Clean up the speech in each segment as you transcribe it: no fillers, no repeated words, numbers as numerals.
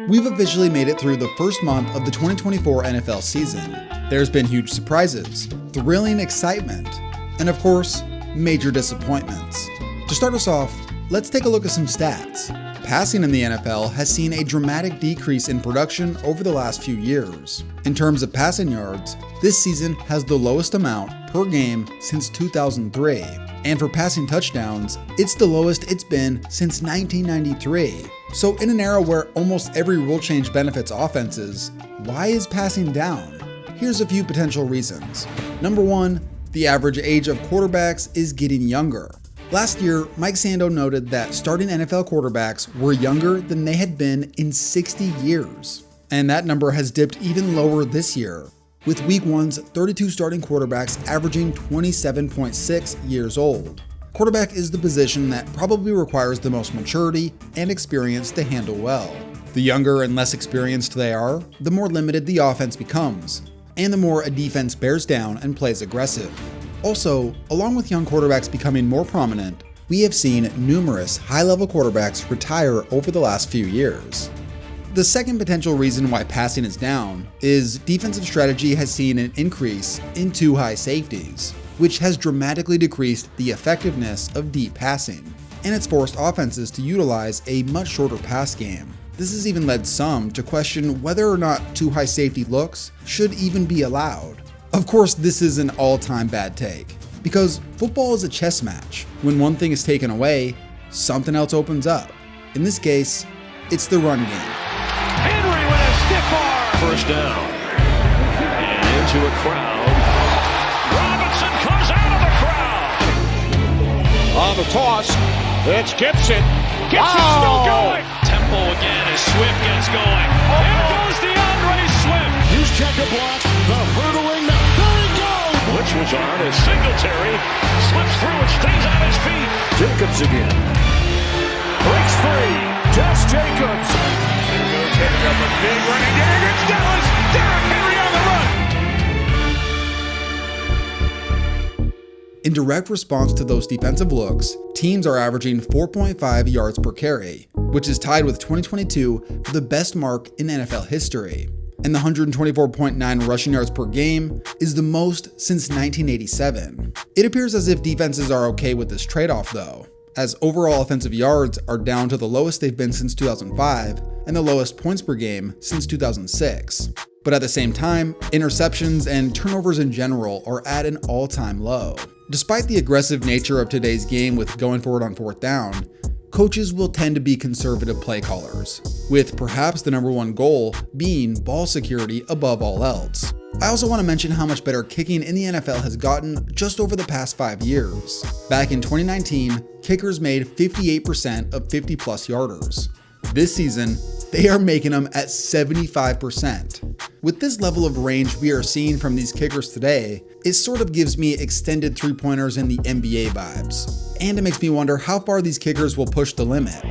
We've officially made it through the first month of the 2024 NFL season. There's been huge surprises, thrilling excitement, and of course, major disappointments. To start us off, let's take a look at some stats. Passing in the NFL has seen a dramatic decrease in production over the last few years. In terms of passing yards, this season has the lowest amount per game since 2003. And for passing touchdowns, it's the lowest it's been since 1993. So in an era where almost every rule change benefits offenses, why is passing down? Here's a few potential reasons. Number one, the average age of quarterbacks is getting younger. Last year, Mike Sando noted that starting NFL quarterbacks were younger than they had been in 60 years. And that number has dipped even lower this year, with Week 1's 32 starting quarterbacks averaging 27.6 years old. Quarterback is the position that probably requires the most maturity and experience to handle well. The younger and less experienced they are, the more limited the offense becomes, and the more a defense bears down and plays aggressive. Also, along with young quarterbacks becoming more prominent, we have seen numerous high-level quarterbacks retire over the last few years. The second potential reason why passing is down is defensive strategy has seen an increase in too high safeties, which has dramatically decreased the effectiveness of deep passing, and it's forced offenses to utilize a much shorter pass game. This has even led some to question whether or not too high safety looks should even be allowed. Of course, this is an all-time bad take, because football is a chess match. When one thing is taken away, something else opens up. In this case, it's the run game. Henry with a stiff arm. First down. And into a crowd. Robinson comes out of the crowd. On the toss, it's Gibson. Gibson's still going. Temple again as Swift gets going. Here goes DeAndre Swift. Hughes checker block, the hurdling. There he goes. Blitz was on as Singletary slips through and stays on his feet. Jacobs again. Breaks free. Josh Jacobs. Heading up a big running game against Dallas. Derrick Henry on the run. In direct response to those defensive looks, teams are averaging 4.5 yards per carry, which is tied with 2022 for the best mark in NFL history. And the 124.9 rushing yards per game is the most since 1987. It appears as if defenses are okay with this trade-off though, as overall offensive yards are down to the lowest they've been since 2005 and the lowest points per game since 2006. But at the same time, interceptions and turnovers in general are at an all-time low. Despite the aggressive nature of today's game with going forward on fourth down, coaches will tend to be conservative play callers, with perhaps the number one goal being ball security above all else. I also want to mention how much better kicking in the NFL has gotten just over the past 5 years. Back in 2019, kickers made 58% of 50-plus yarders. This season, they are making them at 75%. With this level of range we are seeing from these kickers today, it sort of gives me extended three-pointers in the NBA vibes. And it makes me wonder how far these kickers will push the limit.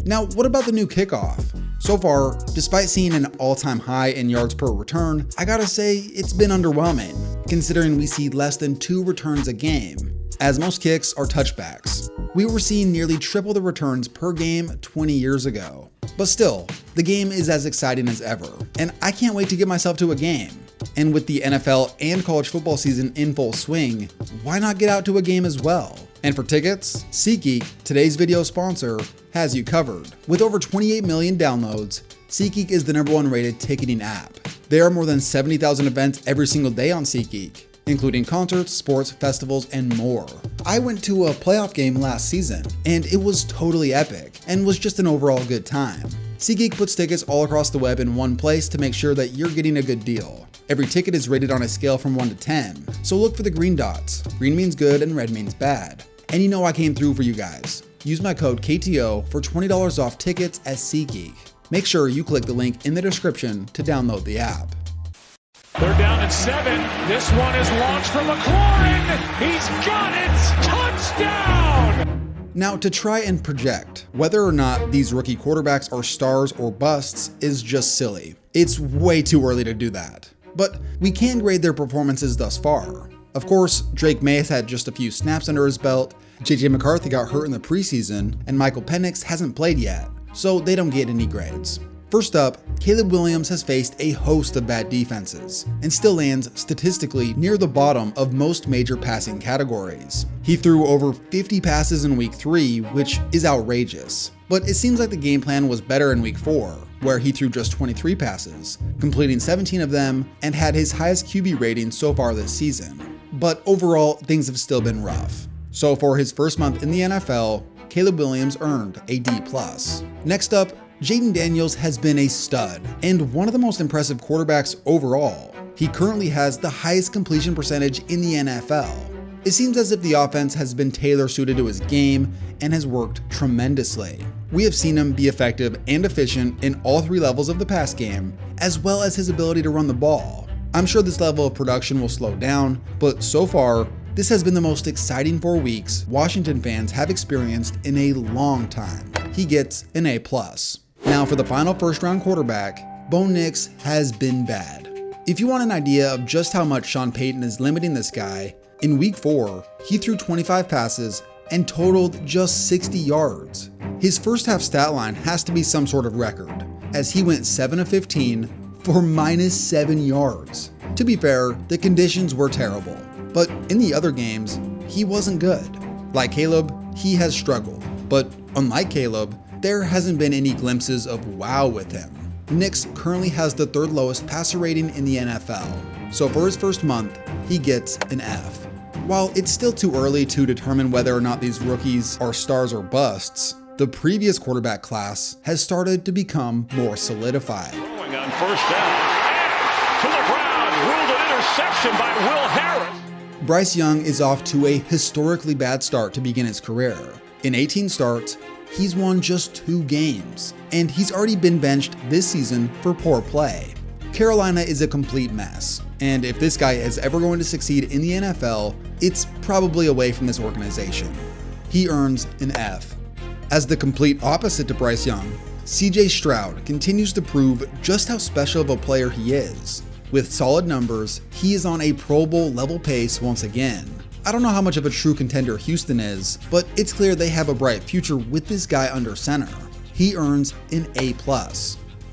Now, what about the new kickoff? So far, despite seeing an all-time high in yards per return, I gotta say it's been underwhelming, considering we see less than 2 returns a game, as most kicks are touchbacks. We were seeing nearly triple the returns per game 20 years ago. But still, the game is as exciting as ever, and I can't wait to get myself to a game. And with the NFL and college football season in full swing, why not get out to a game as well? And for tickets, SeatGeek, today's video sponsor, has you covered. With over 28 million downloads, SeatGeek is the #1 rated ticketing app. There are more than 70,000 events every single day on SeatGeek, including concerts, sports, festivals, and more. I went to a playoff game last season, and it was totally epic, and was just an overall good time. SeatGeek puts tickets all across the web in one place to make sure that you're getting a good deal. Every ticket is rated on a scale from 1 to 10, so look for the green dots. Green means good and red means bad. And you know I came through for you guys. Use my code KTO for $20 off tickets at SeatGeek. Make sure you click the link in the description to download the app. They're down at 7. This one is launched from McLaurin. He's got it. Touchdown! Now, to try and project whether or not these rookie quarterbacks are stars or busts is just silly. It's way too early to do that. But we can grade their performances thus far. Of course, Drake May has had just a few snaps under his belt, JJ McCarthy got hurt in the preseason, and Michael Penix hasn't played yet, so they don't get any grades. First up, Caleb Williams has faced a host of bad defenses, and still lands statistically near the bottom of most major passing categories. He threw over 50 passes in week 3, which is outrageous. But it seems like the game plan was better in week 4, where he threw just 23 passes, completing 17 of them, and had his highest QB rating so far this season. But overall, things have still been rough. So for his first month in the NFL, Caleb Williams earned a D+. Next up, Jaden Daniels has been a stud, and one of the most impressive quarterbacks overall. He currently has the highest completion percentage in the NFL. It seems as if the offense has been tailor-suited to his game and has worked tremendously. We have seen him be effective and efficient in all 3 levels of the pass game, as well as his ability to run the ball. I'm sure this level of production will slow down, but so far, this has been the most exciting 4 weeks Washington fans have experienced in a long time. He gets an A+. Now for the final first-round quarterback, Bo Nix has been bad. If you want an idea of just how much Sean Payton is limiting this guy, in week 4, he threw 25 passes and totaled just 60 yards. His first half stat line has to be some sort of record, as he went 7 of 15 for -7 yards. To be fair, the conditions were terrible, but in the other games, he wasn't good. Like Caleb, he has struggled, but unlike Caleb, there hasn't been any glimpses of wow with him. Nix currently has the 3rd lowest passer rating in the NFL, so for his first month, he gets an F. While it's still too early to determine whether or not these rookies are stars or busts, the previous quarterback class has started to become more solidified. Going on first down, to the ground, ruled an interception by Will Harris. Bryce Young is off to a historically bad start to begin his career. In 18 starts, he's won just 2 games, and he's already been benched this season for poor play. Carolina is a complete mess, and if this guy is ever going to succeed in the NFL, it's probably away from this organization. He earns an F. As the complete opposite to Bryce Young, CJ Stroud continues to prove just how special of a player he is. With solid numbers, he is on a Pro Bowl level pace once again. I don't know how much of a true contender Houston is, but it's clear they have a bright future with this guy under center. He earns an A+.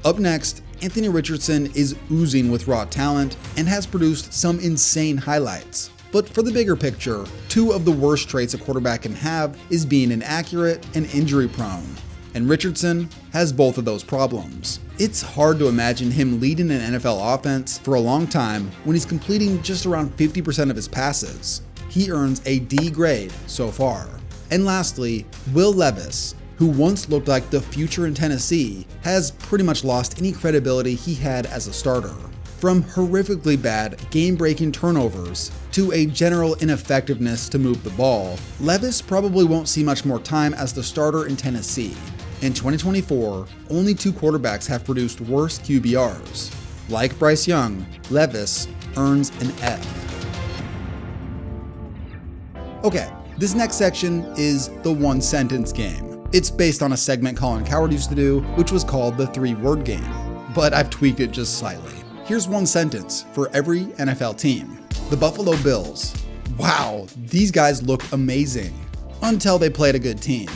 Up next, Anthony Richardson is oozing with raw talent and has produced some insane highlights. But for the bigger picture, 2 of the worst traits a quarterback can have is being inaccurate and injury prone. And Richardson has both of those problems. It's hard to imagine him leading an NFL offense for a long time when he's completing just around 50% of his passes. He earns a D grade so far. And lastly, Will Levis, who once looked like the future in Tennessee, has pretty much lost any credibility he had as a starter. From horrifically bad, game-breaking turnovers to a general ineffectiveness to move the ball, Levis probably won't see much more time as the starter in Tennessee. In 2024, only 2 quarterbacks have produced worse QBRs. Like Bryce Young, Levis earns an F. Okay, this next section is the 1-sentence game. It's based on a segment Colin Cowherd used to do, which was called the 3-word game, but I've tweaked it just slightly. Here's 1 sentence for every NFL team. The Buffalo Bills. Wow, these guys look amazing. Until they played a good team.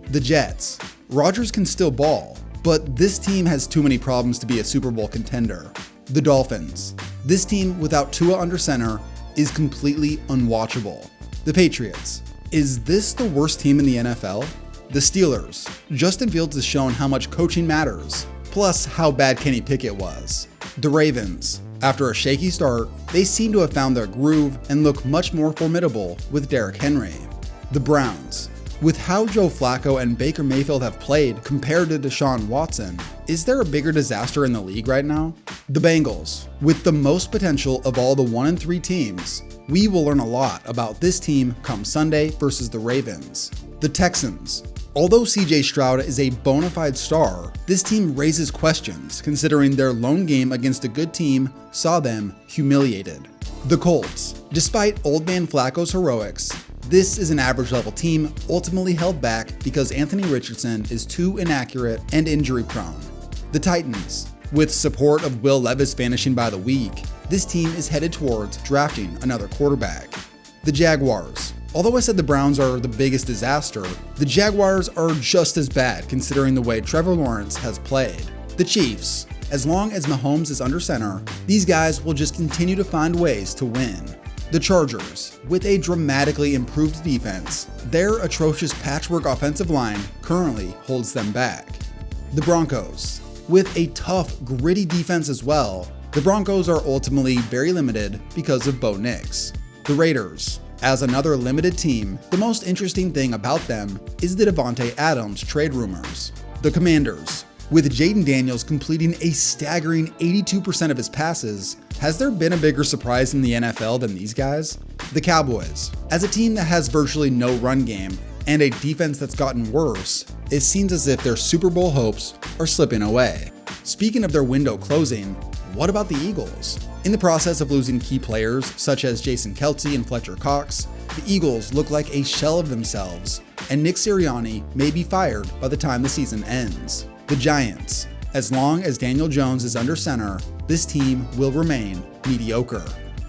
The Jets. Rodgers can still ball, but this team has too many problems to be a Super Bowl contender. The Dolphins. This team without Tua under center is completely unwatchable. The Patriots. Is this the worst team in the NFL? The Steelers. Justin Fields has shown how much coaching matters, plus how bad Kenny Pickett was. The Ravens. After a shaky start, they seem to have found their groove and look much more formidable with Derrick Henry. The Browns. With how Joe Flacco and Baker Mayfield have played compared to Deshaun Watson, is there a bigger disaster in the league right now? The Bengals. With the most potential of all the 1-3 teams, we will learn a lot about this team come Sunday versus the Ravens. The Texans. Although CJ Stroud is a bona fide star, this team raises questions considering their lone game against a good team saw them humiliated. The Colts. Despite Old Man Flacco's heroics, this is an average level team ultimately held back because Anthony Richardson is too inaccurate and injury prone. The Titans. With support of Will Levis vanishing by the week, this team is headed towards drafting another quarterback. The Jaguars. Although I said the Browns are the biggest disaster, the Jaguars are just as bad considering the way Trevor Lawrence has played. The Chiefs, as long as Mahomes is under center, these guys will just continue to find ways to win. The Chargers, with a dramatically improved defense, their atrocious patchwork offensive line currently holds them back. The Broncos, with a tough, gritty defense as well, the Broncos are ultimately very limited because of Bo Nix. The Raiders, as another limited team, the most interesting thing about them is the Devontae Adams trade rumors. The Commanders, with Jaden Daniels completing a staggering 82% of his passes, has there been a bigger surprise in the NFL than these guys? The Cowboys, as a team that has virtually no run game and a defense that's gotten worse, it seems as if their Super Bowl hopes are slipping away. Speaking of their window closing, what about the Eagles? In the process of losing key players such as Jason Kelce and Fletcher Cox, the Eagles look like a shell of themselves, and Nick Sirianni may be fired by the time the season ends. The Giants, as long as Daniel Jones is under center, this team will remain mediocre.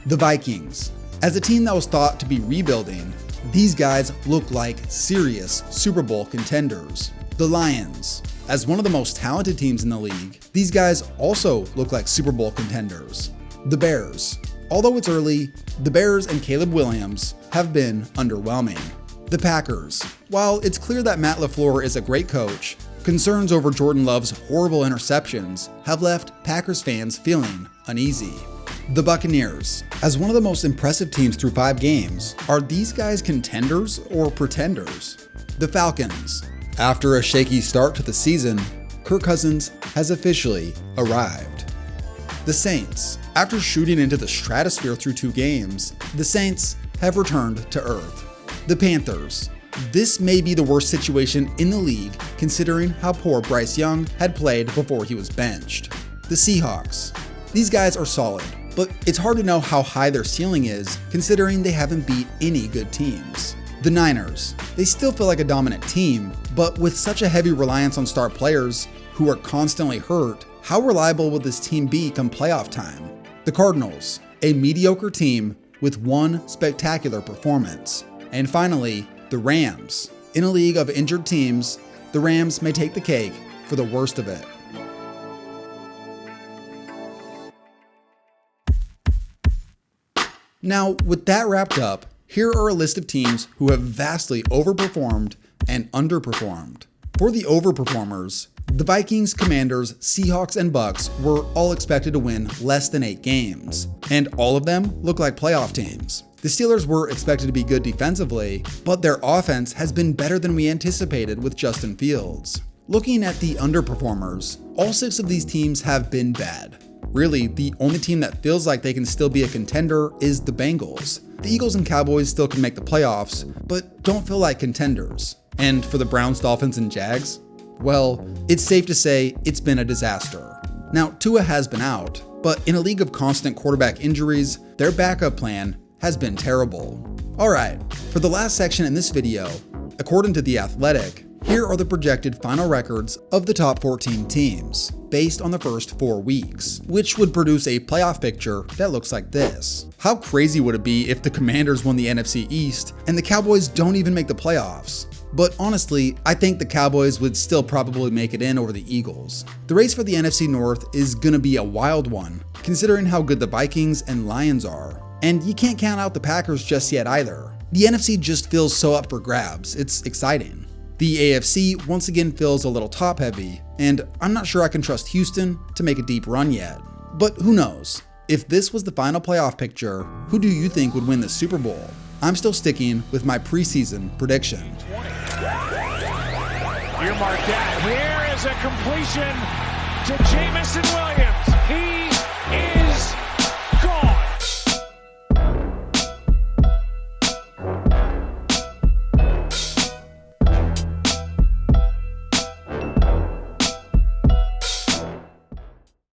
The Vikings, as a team that was thought to be rebuilding, these guys look like serious Super Bowl contenders. The Lions, as one of the most talented teams in the league, these guys also look like Super Bowl contenders. The Bears, although it's early, the Bears and Caleb Williams have been underwhelming. The Packers, while it's clear that Matt LaFleur is a great coach, concerns over Jordan Love's horrible interceptions have left Packers fans feeling uneasy. The Buccaneers, as one of the most impressive teams through 5 games, are these guys contenders or pretenders? The Falcons, after a shaky start to the season, Kirk Cousins has officially arrived. The Saints, after shooting into the stratosphere through 2 games, the Saints have returned to earth. The Panthers, this may be the worst situation in the league considering how poor Bryce Young had played before he was benched. The Seahawks, these guys are solid, but it's hard to know how high their ceiling is considering they haven't beat any good teams. The Niners, they still feel like a dominant team, but with such a heavy reliance on star players who are constantly hurt, how reliable will this team be come playoff time? The Cardinals, a mediocre team with one spectacular performance. And finally, the Rams. In a league of injured teams, the Rams may take the cake for the worst of it. Now, with that wrapped up, here are a list of teams who have vastly overperformed and underperformed. For the overperformers, the Vikings, Commanders, Seahawks, and Bucks were all expected to win less than 8 games, and all of them look like playoff teams. The Steelers were expected to be good defensively, but their offense has been better than we anticipated with Justin Fields. Looking at the underperformers, all 6 of these teams have been bad. Really, the only team that feels like they can still be a contender is the Bengals. The Eagles and Cowboys still can make the playoffs, but don't feel like contenders. And for the Browns, Dolphins, and Jags, well, it's safe to say it's been a disaster. Now, Tua has been out, but in a league of constant quarterback injuries, their backup plan has been terrible. Alright, for the last section in this video, according to The Athletic, here are the projected final records of the top 14 teams, based on the first 4 weeks, which would produce a playoff picture that looks like this. How crazy would it be if the Commanders won the NFC East and the Cowboys don't even make the playoffs? But honestly, I think the Cowboys would still probably make it in over the Eagles. The race for the NFC North is gonna be a wild one, considering how good the Vikings and Lions are. And you can't count out the Packers just yet either. The NFC just feels so up for grabs, it's exciting. The AFC once again feels a little top heavy, and I'm not sure I can trust Houston to make a deep run yet. But who knows? If this was the final playoff picture, who do you think would win the Super Bowl? I'm still sticking with my preseason prediction. Earmark that. Here is a completion to Jamison Williams. He is